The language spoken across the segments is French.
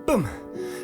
Boum.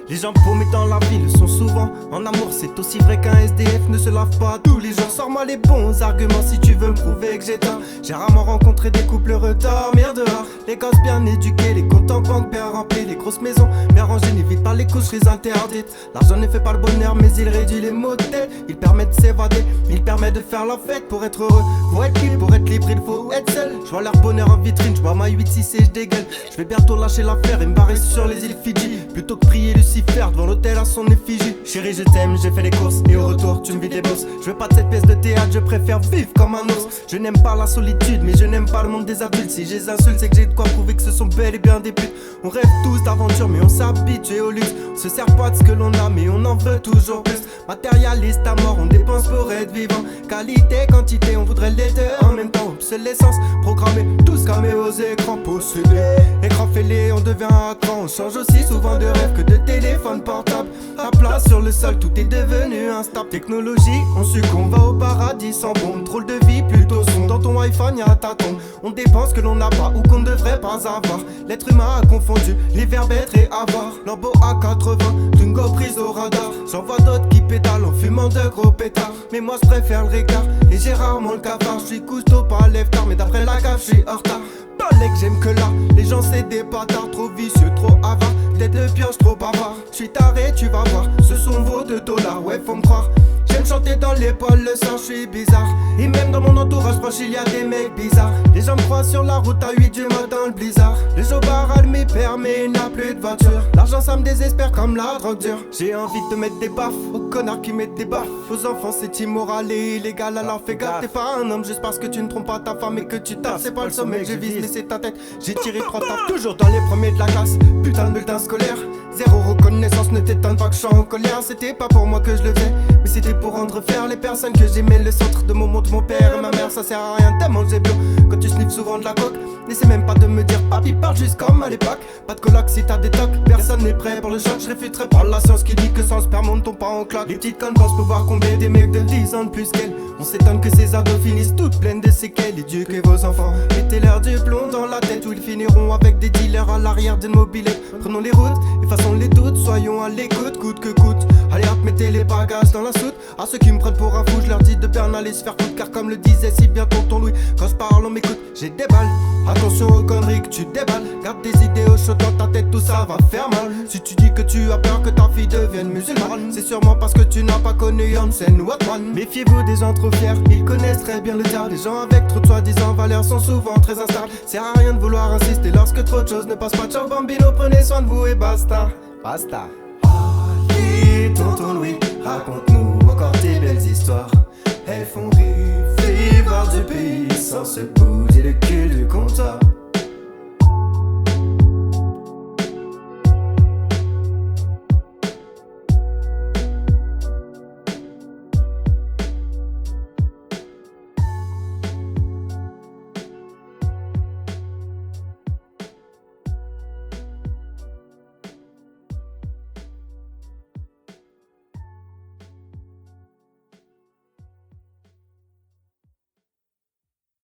Les gens paumés dans la vie le sont souvent. En amour c'est aussi vrai qu'un SDF ne se lave pas tous les jours. Sors-moi les bons arguments si tu veux me prouver que j'ai tort. J'ai rarement rencontré des couples heureux dormir dehors. Les gosses bien éduqués, les comptes en banque bien remplis, les grosses maisons bien rangées n'évitent pas les coucheries interdites. L'argent ne fait pas le bonheur mais il réduit les maux de tête. Il permet de s'évader, il permet de faire la fête. Pour être heureux, pour être libre il faut être seul. Je vois leur bonheur en vitrine, je bois ma 8-6 et je dégueule. Je vais bientôt lâcher l'affaire et me barrer sur les îles Fidji. Plutôt que prier Lucifer devant l'hôtel à son effigie. Chérie je t'aime, j'ai fait les courses et au retour tu me vides les bourses. Je veux pas de cette pièce de théâtre, je préfère vivre comme un ours. Je n'aime pas la solitude mais je n'aime pas le monde des adultes. Si je les insulte c'est que j'ai de quoi prouver que ce sont bel et bien des putes. On rêve tous d'aventure mais on s'habitue au luxe. On se sert pas de ce que l'on a mais on en veut toujours plus. Matérialiste à mort, on dépense pour être vivant. Qualité, quantité, on voudrait les deux en même temps. Obsolescence, programmé, tous camés aux écrans possédés. Écran fêlé, on devient un cran. On change aussi souvent de rêve que de téléphone portable. À plat sur le sol, tout est devenu instable. Technologie, on succombe, va au paradis sans bombe. Drôle de vie, plutôt sombre. Dans ton iPhone y'a ta tombe. On dépense que l'on n'a pas ou qu'on ne devrait pas avoir. L'être humain a confondu les verbes être et avoir. Lambeau à 80, Twingo prise au radar. J'en vois d'autres qui pédalent en fumant de gros pétards. Mais moi je préfère le regard et j'ai rarement le cafard. Je suis couteau pas lève tard mais d'après la cave je suis en retard. Pas les que j'aime que là, les gens c'est des bâtards. Trop vicieux, trop avares, peut-être le pire, trop bavard. Je suis taré, tu vas voir, ce sont vos $2, ouais faut me croire. J'aime chanter dans l'épaule, le sang, je suis bizarre. Et même dans mon entourage proche, il y a des mecs bizarres. Les gens me croient sur la route à 8 du matin dans le blizzard. Le jobar a mes permis, il n'a plus de voiture. L'argent ça me désespère comme la drogue dure. J'ai envie de mettre des baffes aux connards qui mettent des baffes. Aux enfants c'est immoral et illégal, alors fais gaffe. T'es pas un homme juste parce que tu ne trompes pas ta femme et que tu tapes. C'est pas le sommet que j'ai visé, mais c'est ta tête. J'ai tiré 3 tapes, toujours dans les premiers de la classe. Putain de bulletin scolaire. Zéro reconnaissance, ne t'étonne pas que je suis en colère. C'était pas pour moi que je le faisais, mais c'était pour rendre fier les personnes que j'aimais. Le centre de mon monde, mon père et ma mère, ça sert à rien tellement j'ai bio. Quand tu sniffes souvent de la coke, n'essaie même pas de me dire papi parle juste comme à l'époque. Pas de coloc si t'as des tocs, personne n'est prêt pour le choc. Je réfuterai pas la science qui dit que sans sperme on ne tombe pas en cloque. Les petites connes pensent pouvoir combler des mecs de 10 ans de plus qu'elles. On s'étonne que ces ados finissent toutes pleines de séquelles. Éduquez vos enfants, mettez-leur du plomb dans la tête ou ils finiront avec des dealers à l'arrière d'une mobilette. Prenons les routes, effaçons les doutes, soyons à l'écoute, coûte que coûte. Allez hop, mettez les bagages dans la soute. À ceux qui me prennent pour un fou, je leur dis de bien aller se faire foutre. Car comme le disait si bien tonton Louis, quand je parle on m'écoute, j'ai des balles. Attention aux conneries que tu déballes. Garde des idées au chaud dans ta tête, tout ça va faire mal. Si tu dis que tu as peur que ta fille devienne musulmane, c'est sûrement parce que tu n'as pas connu Hansen ou Atman. Méfiez-vous des gens trop fiers, ils connaissent très bien le diable. Les gens avec trop de soi-disant valeurs sont souvent très instables. Sert à rien de vouloir insister lorsque trop de choses ne passent pas. Ciao bambino, prenez soin de vous et basta. Basta. Allez tonton Louis, raconte-nous encore tes belles histoires. Elles font rire, voir du pays sans se bouger le cul.